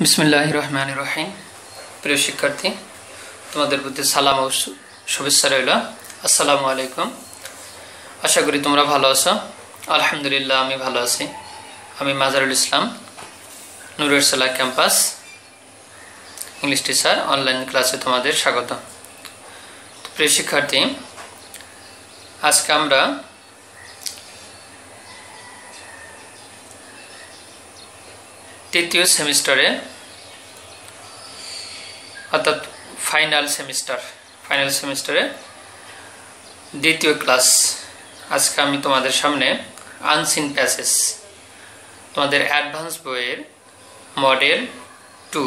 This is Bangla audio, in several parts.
বিসমিল্লাহির রহমানির রহিম। প্রিয় শিক্ষার্থী, তোমাদের প্রতি সালাম ও শুভেচ্ছা রইল। আসসালামু আলাইকুম। আশা করি তোমরা ভালো আছো। আলহামদুলিল্লাহ, আমি ভালো আছি। আমি মাজারুল ইসলাম, নূরের সালাহ ক্যাম্পাস ইংলিশ টিচার। অনলাইন ক্লাসে তোমাদের স্বাগত। প্রিয় শিক্ষার্থী, আজকে আমরা তৃতীয় সেমিস্টারে অর্থাৎ ফাইনাল সেমিস্টারে দ্বিতীয় ক্লাস। আজকে আমি তোমাদের সামনে আনসিন প্যাসেজ, তোমাদের অ্যাডভান্স বইয়ের মডেল 2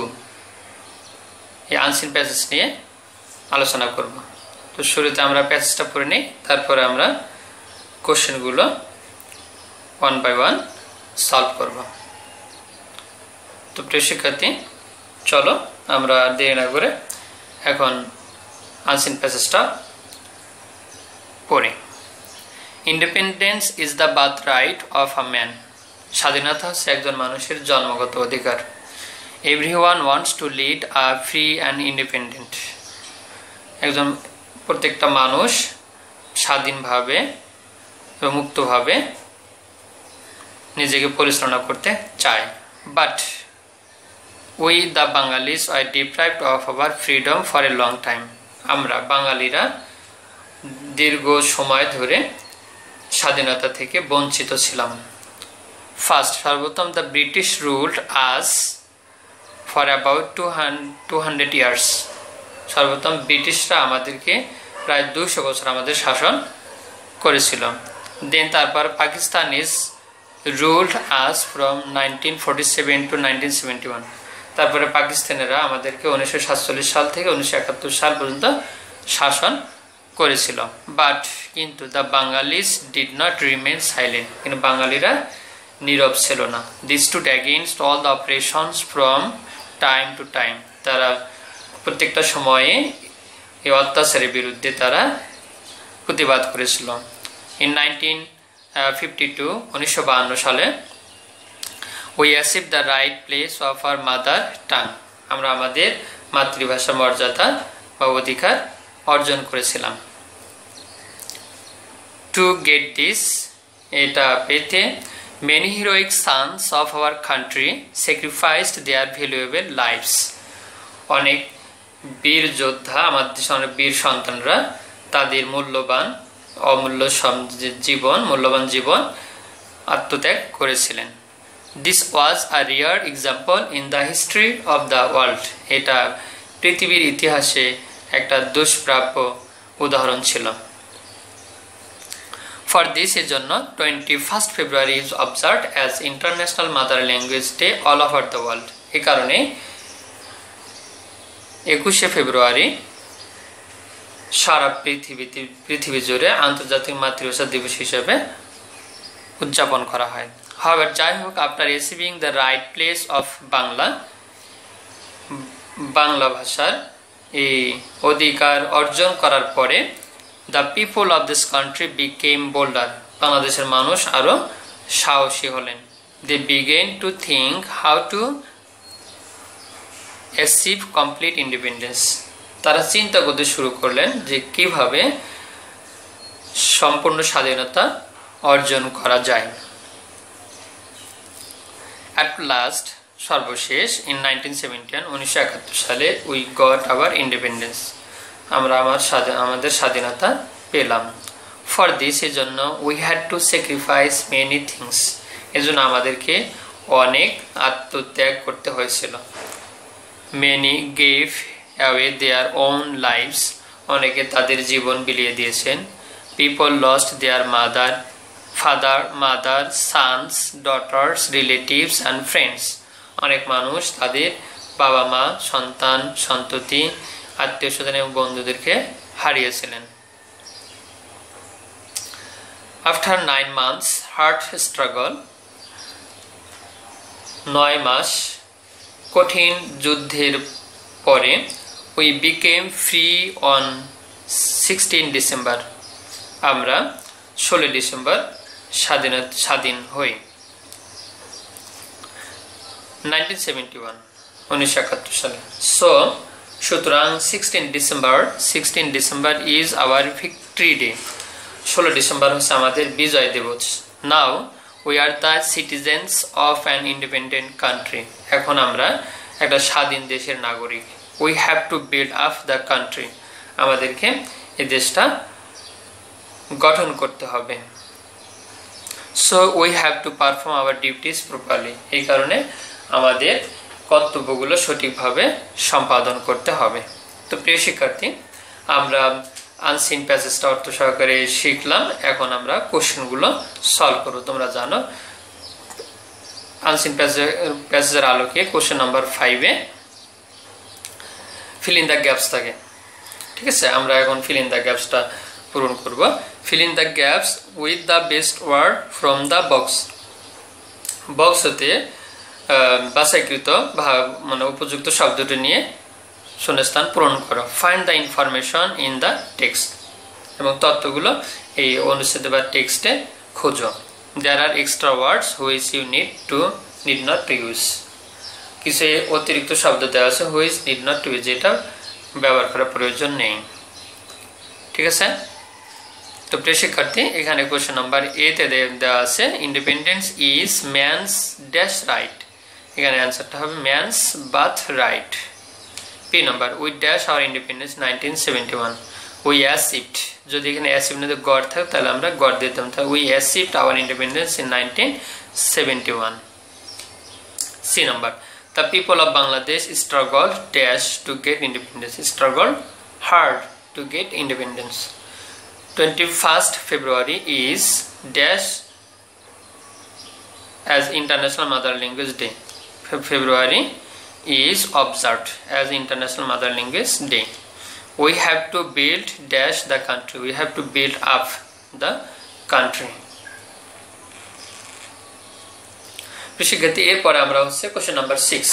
এই আনসিন প্যাসেজ নিয়ে আলোচনা করব। তো শুরুতে আমরা প্যাসেজটা পড়ে নিই, তারপরে আমরা কোশ্চেনগুলো 1 বাই 1 সলভ করব। তো প্রিয় শিক্ষার্থী, চলো আমরা দেরি না করে এখন আনসিন প্যাসেজটা পড়ি। Independence is the birth right of a man. স্বাধীনতা হচ্ছে একজন মানুষের জন্মগত অধিকার। Everyone wants to lead a free and independent. প্রত্যেকটা মানুষ স্বাধীনভাবে এবং মুক্তভাবে নিজেকে পরিচালনা করতে চায়। But we the Bengalis are deprived of our freedom for a long time. আমরা বাঙালিরা দীর্ঘ সময় ধরে স্বাধীনতা থেকে বঞ্চিত ছিলাম। ফার্স্ট, সর্বপ্রথম the British ruled us for about 200 years. সর্বপ্রথম ব্রিটিশরা আমাদেরকে প্রায় 200 বছর আমাদের শাসন করেছিল। দেন তারপর Pakistan is ruled us from 1947 to 1971। তারপরে পাকিস্তানিরা আমাদেরকে 1947 সাল থেকে 1971 সাল পর্যন্ত শাসন করেছিল। বাট কিন্তু the বাঙালিজ did not remain silent. কিন্তু বাঙালিরা নীরব ছিল না। This stood against all the operations from time to time. তারা প্রত্যেকটা সময়ে এই অত্যাচারের বিরুদ্ধে তারা প্রতিবাদ করেছিল। ইন 1952 সালে we achieved the right place of our mother tongue. আমরা আমাদের মাতৃভাষার মর্যাদা বা অধিকার অর্জন করেছিলাম। To get this, এটা পেতে many heroic sons of our country sacrificed their valuable lives. অনেক বীর যোদ্ধা, আমাদের দেশের অনেক বীর সন্তানরা তাদের মূল্যবান জীবন আত্মত্যাগ করেছিলেন। This was a rare example in the history of the world. এটা পৃথিবীর ইতিহাসে একটা দুষ্প্রাপ্য উদাহরণ ছিল। For this এর জন্য 21st February is observed as International Mother Language Day all over the world. এই কারণে 21শে ফেব্রুয়ারি সারা পৃথিবী জুড়ে আন্তর্জাতিক মাতৃভাষা দিবস হিসেবে উদযাপন করা হয়। However, যাই হোক, after receiving the right place of Bangla ভাষার এই অধিকার অর্জন করার পরে the people of this country became bolder. বাংলাদেশের মানুষ আরো সাহসী হলেন। They began to think how to achieve complete independence. তারা চিন্তা করতে শুরু করলেন যে কিভাবে সম্পূর্ণ স্বাধীনতা অর্জন করা যায়। At last, সর্বশেষ in 1971 সালে we got our independence. আমরা আমাদের স্বাধীনতা পেলাম। For this এর জন্য we had to sacrifice many things. এজন্য আমাদেরকে অনেক আত্মত্যাগ করতে হয়েছিল। Many gave away their own lives. অনেকে তাদের জীবন বিলিয়ে দিয়েছেন। People lost their father, mother, sons, daughters, relatives and friends. অনেক মানুষ তাদের বাবা মা, সন্তান, সন্ততি, আত্মীয় স্বজন এবং বন্ধুদেরকে হারিয়েছিলেন। After 9 months hard struggle, 9 মাস কঠিন যুদ্ধের পরে we became free on 16 December. আমরা 16 ডিসেম্বর স্বাধীন হই। 1971 1971 সালে। সো সুতরাং 16 December is our victory day. 16 December হচ্ছে আমাদের বিজয় দিবস। Now we are the citizens of an independent country. এখন আমরা একটা স্বাধীন দেশের নাগরিক। We have to build up the country. আমাদেরকে এই দেশটা গঠন করতে হবে। So we have to perform hour duties properly. এই কারণে আমাদের কর্তব্যগুলো সঠিকভাবে সম্পাদন করতে হবে। তো প্রিয় শিক্ষার্থী, আমরা আনসিন প্যাসেজটা অর্থ সহকারে শিখলাম। এখন আমরা কোশ্চেনগুলো সলভ করব। তোমরা জানো আনসিন প্যাসেজের আলোকে কোশ্চেন নাম্বার 5-এ ফিল ইন দ্য গ্যাপস থাকে। ঠিক আছে, আমরা এখন ফিল ইন দ্য গ্যাপসটা পূরণ করব। Fill in the gaps with the best word from the box. Box হতে বাছাইকৃত মানে উপযুক্ত শব্দটি নিয়ে শূন্যস্থান পূরণ করো। Find the information in the text. এবং তথ্যগুলো এই অনুচ্ছেদে বা টেক্সটে খোঁজো। There are extra words which you need not to use. কিছু অতিরিক্ত শব্দ দেওয়া আছে which need not to use, যেটা ব্যবহার করার প্রয়োজন নেই। ঠিক আছে, তো প্রিয় শিক্ষার্থী, এখানে কোশ্চেন নাম্বার A-তে দেওয়া আছে independence is man's dash right. এখানে অ্যান্সারটা হবে man's birth right. P number we dash our independence 1971। We achieved, যদি এখানে অ্যাচিভ না গড় থাকে তাহলে আমরা গড় দিতাম। তাহলে we achieved our independence in 1971। C number the people of Bangladesh struggle dash to get independence. Struggle hard to get independence. 21st February is dash as International Mother Language Day. February is observed as International Mother Language Day. We have to build dash the country. We have to build up the country. শিক্ষার্থী, এরপরে আমরা হচ্ছে কোশ্চেন নাম্বার 6।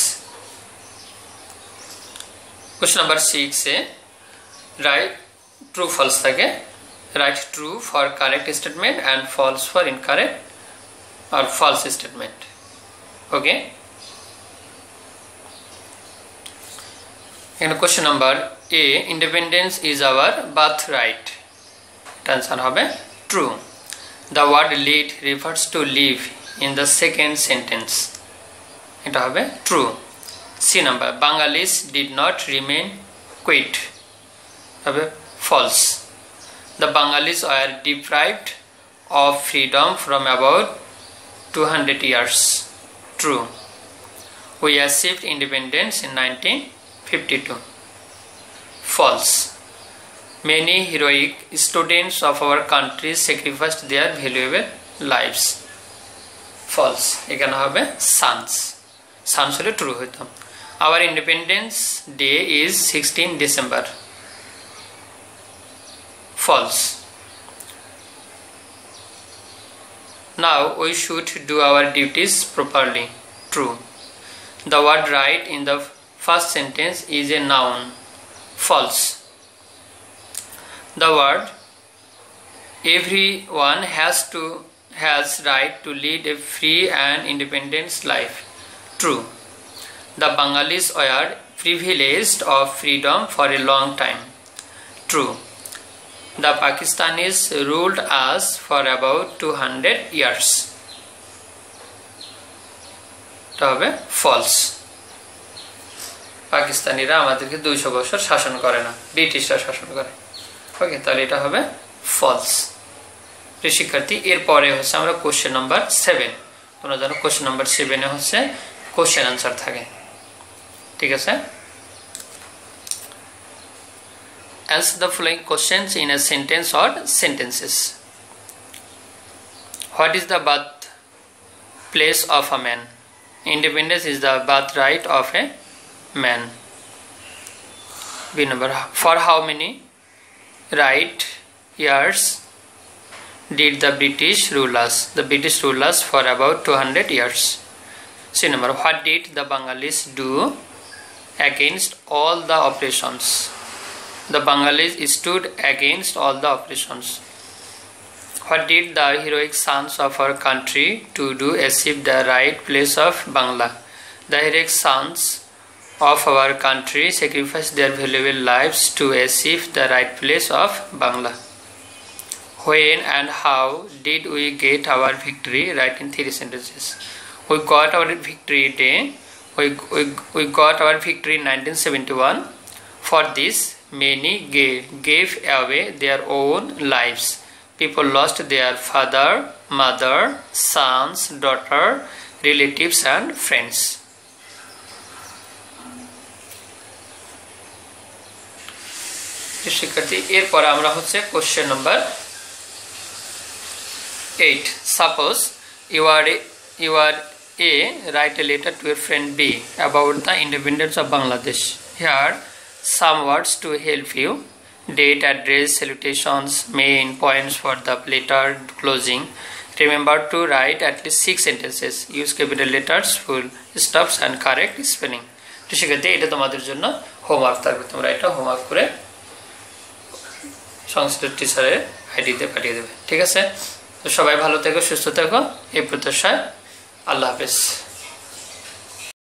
কোশ্চেন নাম্বার 6-এ রাইট ট্রু ফলস থাকে। Write true for correct statement and false for incorrect or false statement. Okay. And question number A, independence is our birthright. Answer হবে true. The word lead refers to live in the second sentence. এটা হবে true. C number, Bengalis did not remain quiet. হবে false. The Bengalis were deprived of freedom from about 200 years. True. We achieved independence in 1952. False. Many heroic students of our country sacrificed their valuable lives. False. এখানে হবে sons. Sons হলে true হইতো। Our independence day is 16 December. False. Now we should do our duties properly. True. The word right in the first sentence is a noun. False. The word everyone has right to lead a free and independent life. True. The Bengalis were privileged of freedom for a long time. True. The Pakistanis ruled us for about 200 years. এটা হবে false. পাকিস্তানিরা আমাদেরকে 200 বছর শাসন করে না, ব্রিটিশরা শাসন করে। ওকে, তাহলে এটা হবে false. প্রিয় শিক্ষার্থী, এরপরে হচ্ছে আমরা কোশ্চেন নাম্বার 7। তোমরা জানো কোশ্চেন নাম্বার 7-এ হচ্ছে কোশ্চেন আনসার থাকে। ঠিক আছে, answer the following questions in a sentence or sentences. What is the birthplace of a man? Independence is the birthright of a man. B number, for how many years did the British rule us? The British ruled us for about 200 years. C number, what did the Bengalis do against all the oppressions? The Bengalis stood against all the oppressions. What did the heroic sons of our country to do achieve the right place of Bangla? The heroic sons of our country sacrificed their valuable lives to achieve the right place of Bangla. When and how did we get our victory? Write in 3 sentences. We got our victory day. We got our victory in 1971. For this, many gave away their own lives. People lost their father, mother, sons, daughter, relatives and friends. শিক্ষার্থী এরপর আমরা হচ্ছে question number 8. Suppose you are A, write a letter to your friend B about the independence of Bangladesh. Here some words to help you: date, address, salutations, main points for the letter closing. Remember to write at least 6 sentences. Use capital letters, full stops and correct spelling. তো শিক্ষার্থী এটা তোমাদের জন্য হোমওয়ার্ক থাকবে, তোমরা এটা হোমওয়ার্ক করে সংশ্লিষ্ট টিচারের আইডিতে পাঠিয়ে দেবে। ঠিক আছে, তো সবাই ভালো থেকো, সুস্থ থেকো, এই প্রত্যাশায় আল্লাহ হাফেজ।